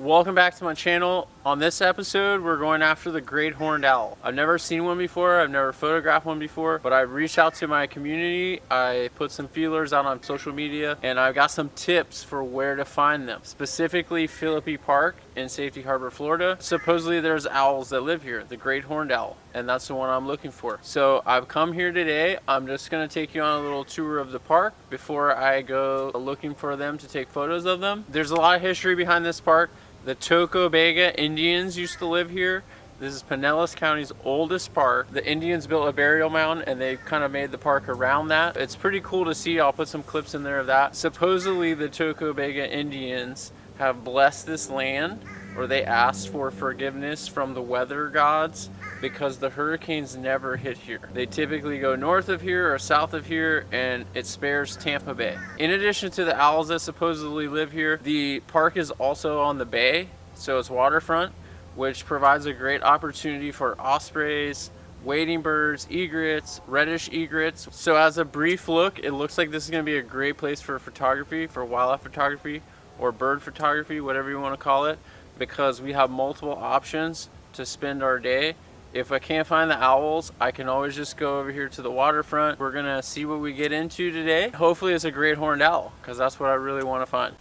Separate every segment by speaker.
Speaker 1: Welcome back to my channel. On this episode, we're going after the great horned owl. I've never seen one before, I've never photographed one before, but I've reached out to my community, I put some feelers out on social media, and I've got some tips for where to find them. Specifically, Philippe Park in Safety Harbor, Florida. Supposedly there's owls that live here, the great horned owl, and that's the one I'm looking for. So I've come here today. I'm just gonna take you on a little tour of the park before I go looking for them to take photos of them. There's a lot of history behind this park. The Tocobega Indians used to live here. This is Pinellas County's oldest park. The Indians built a burial mound and they kind of made the park around that. It's pretty cool to see. I'll put some clips in there of that. Supposedly the Tocobega Indians have blessed this land, or they asked for forgiveness from the weather gods because the hurricanes never hit here. They typically go north of here or south of here, and it spares Tampa Bay. In addition to the owls that supposedly live here, the park is also on the bay, so it's waterfront, which provides a great opportunity for ospreys, wading birds, egrets, reddish egrets. So as a brief look, it looks like this is gonna be a great place for photography, for wildlife photography, or bird photography, whatever you wanna call it, because we have multiple options to spend our day. If I can't find the owls, I can always just go over here to the waterfront. We're gonna see what we get into today. Hopefully it's a great horned owl, because that's what I really want to find.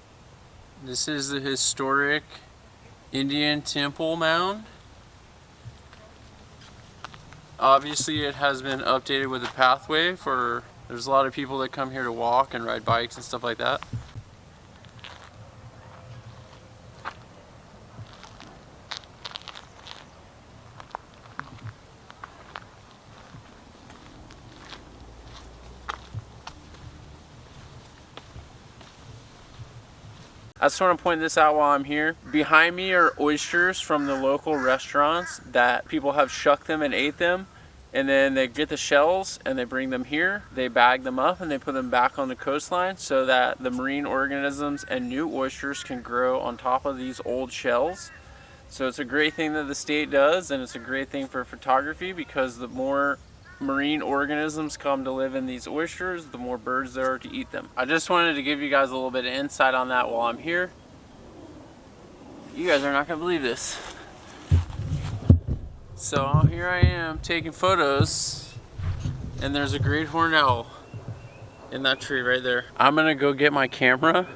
Speaker 1: This is the historic Indian temple mound. Obviously it has been updated with a pathway for, there's a lot of people that come here to walk and ride bikes and stuff like that. I just want to point this out while I'm here. Behind me are oysters from the local restaurants that people have shucked them and ate them, and then they get the shells and they bring them here, they bag them up and they put them back on the coastline so that the marine organisms and new oysters can grow on top of these old shells. So it's a great thing that the state does, and it's a great thing for photography, because the more marine organisms come to live in these oysters, the more birds there are to eat them. I just wanted to give you guys a little bit of insight on that while I'm here. You guys are not gonna believe this. So here I am taking photos, and there's a great horned owl in that tree right there. I'm gonna go get my camera.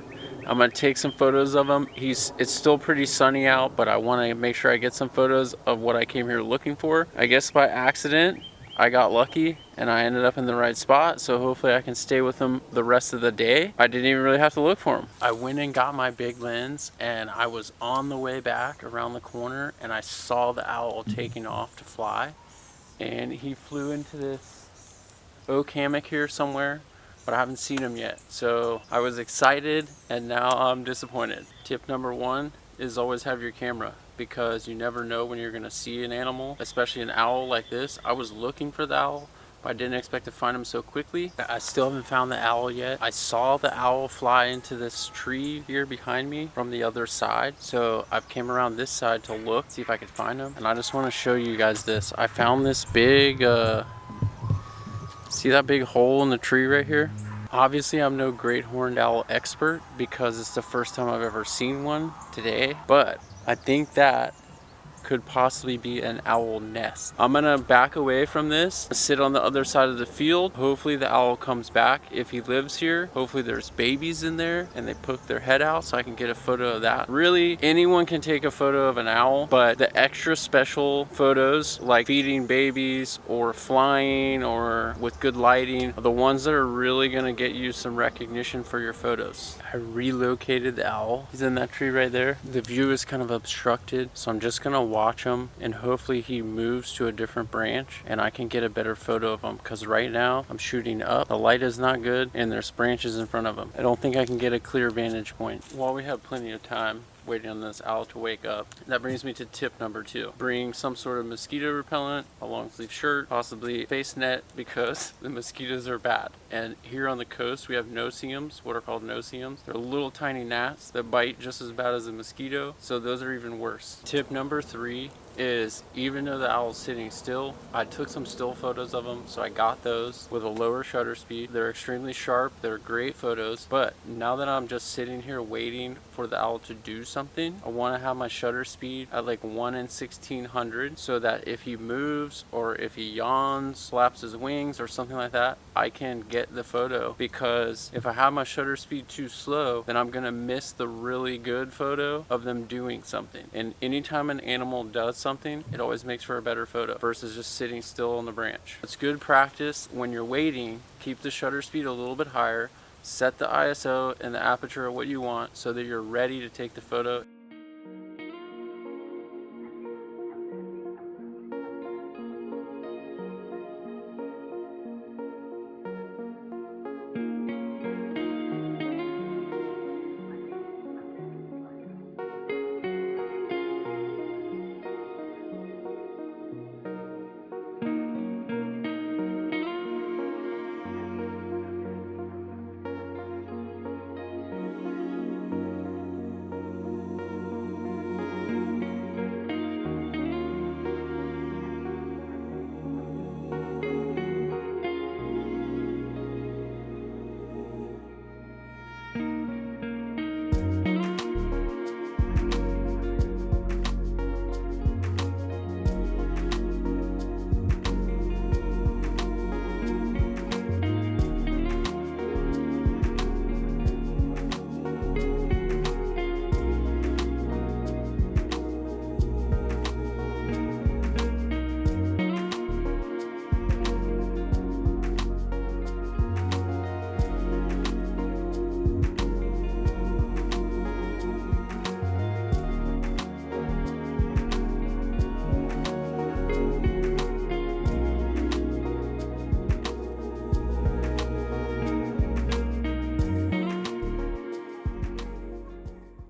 Speaker 1: I'm gonna take some photos of him. It's still pretty sunny out, but I wanna make sure I get some photos of what I came here looking for. I guess by accident, I got lucky and I ended up in the right spot, so hopefully I can stay with them the rest of the day. I didn't even really have to look for them. I went and got my big lens, and I was on the way back around the corner and I saw the owl taking off to fly, and he flew into this oak hammock here somewhere, but I haven't seen him yet. So I was excited and now I'm disappointed. Tip number one is always have your camera, because you never know when you're gonna see an animal, especially an owl like this. I was looking for the owl, but I didn't expect to find him so quickly. I still haven't found the owl yet. I saw the owl fly into this tree here behind me from the other side, so I've came around this side to look, see if I could find him. And I just wanna show you guys this. I found this big, see that big hole in the tree right here? Obviously I'm no great horned owl expert because it's the first time I've ever seen one today, but I think that could possibly be an owl nest. I'm gonna back away from this, sit on the other side of the field. Hopefully the owl comes back if he lives here. Hopefully there's babies in there and they poke their head out so I can get a photo of that. Really, anyone can take a photo of an owl, but the extra special photos like feeding babies or flying or with good lighting are the ones that are really gonna get you some recognition for your photos. I relocated the owl. He's in that tree right there. The view is kind of obstructed, so I'm just gonna watch him and hopefully he moves to a different branch and I can get a better photo of him, because right now I'm shooting up, the light is not good, and there's branches in front of him. I don't think I can get a clear vantage point. While we have plenty of time waiting on this owl to wake up, that brings me to tip number two. Bring some sort of mosquito repellent, a long sleeve shirt, possibly face net, because the mosquitoes are bad. And here on the coast we have no-see-ums, what are called no-see-ums. They're little tiny gnats that bite just as bad as a mosquito, so those are even worse. Tip number three is, even though the owl's sitting still, I took some still photos of him, so I got those with a lower shutter speed. They're extremely sharp, they're great photos, but now that I'm just sitting here waiting for the owl to do something, something, I want to have my shutter speed at like 1 in 1600, so that if he moves or if he yawns, flaps his wings or something like that, I can get the photo. Because if I have my shutter speed too slow, then I'm gonna miss the really good photo of them doing something. And anytime an animal does something, it always makes for a better photo versus just sitting still on the branch. It's good practice when you're waiting. Keep the shutter speed a little bit higher, set the ISO and the aperture of what you want so that you're ready to take the photo.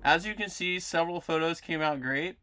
Speaker 1: As you can see, several photos came out great.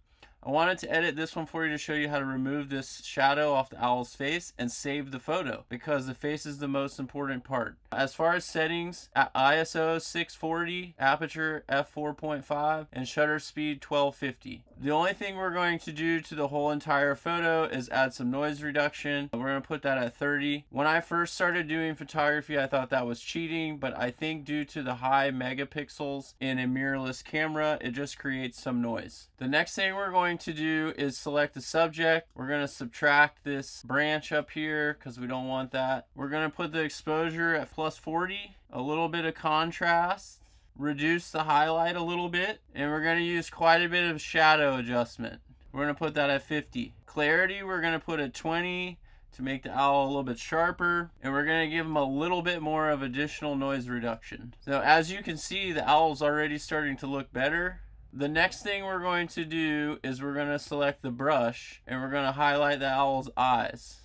Speaker 1: I wanted to edit this one for you to show you how to remove this shadow off the owl's face and save the photo, because the face is the most important part. As far as settings, at ISO 640, aperture f4.5, and shutter speed 1250. The only thing we're going to do to the whole entire photo is add some noise reduction. We're going to put that at 30. When I first started doing photography, I thought that was cheating, but I think due to the high megapixels in a mirrorless camera, it just creates some noise. The next thing we're going to do is select the subject. We're going to subtract this branch up here because we don't want that. We're going to put the exposure at plus 40, a little bit of contrast, reduce the highlight a little bit, and we're going to use quite a bit of shadow adjustment. We're going to put that at 50. Clarity, we're going to put at 20 to make the owl a little bit sharper, and we're going to give him a little bit more of additional noise reduction. So as you can see, the owl's already starting to look better. The next thing we're going to do is we're going to select the brush and we're going to highlight the owl's eyes.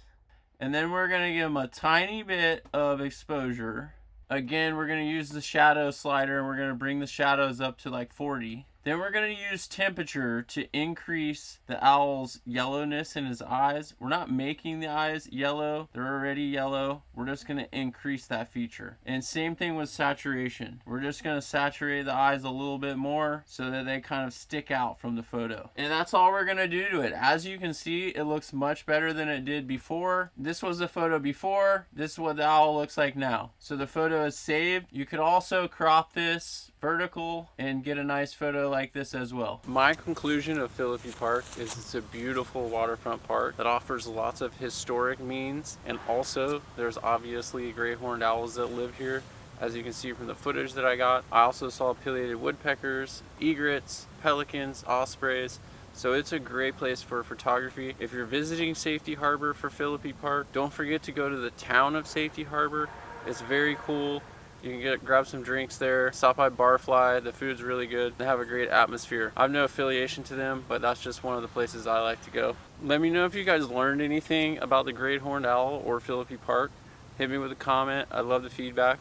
Speaker 1: And then we're going to give him a tiny bit of exposure. Again, we're going to use the shadow slider and we're going to bring the shadows up to like 40. Then we're going to use temperature to increase the owl's yellowness in his eyes. We're not making the eyes yellow. They're already yellow. We're just going to increase that feature. And same thing with saturation. We're just going to saturate the eyes a little bit more so that they kind of stick out from the photo. And that's all we're going to do to it. As you can see, it looks much better than it did before. This was the photo before. This is what the owl looks like now. So the photo is saved. You could also crop this vertical and get a nice photo like this as well. My conclusion of Philippe Park is it's a beautiful waterfront park that offers lots of historic means, and also there's obviously great horned owls that live here, as you can see from the footage that I got. I also saw pileated woodpeckers, egrets, pelicans, ospreys. So it's a great place for photography. If you're visiting Safety Harbor for Philippe Park, don't forget to go to the town of Safety Harbor. It's very cool. You can grab some drinks there, stop by Barfly, the food's really good. They have a great atmosphere. I have no affiliation to them, but that's just one of the places I like to go. Let me know if you guys learned anything about the great horned owl or Philippe Park. Hit me with a comment, I love the feedback.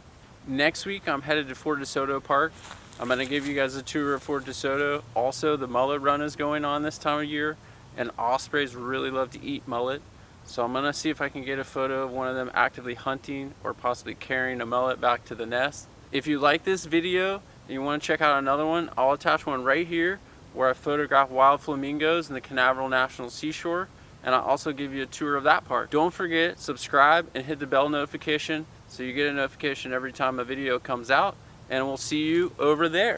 Speaker 1: Next week, I'm headed to Fort DeSoto Park. I'm gonna give you guys a tour of Fort DeSoto. Also, the mullet run is going on this time of year, and ospreys really love to eat mullet. So I'm gonna see if I can get a photo of one of them actively hunting or possibly carrying a mullet back to the nest. If you like this video and you wanna check out another one, I'll attach one right here where I photograph wild flamingos in the Canaveral National Seashore, and I'll also give you a tour of that park. Don't forget, subscribe and hit the bell notification so you get a notification every time a video comes out, and we'll see you over there.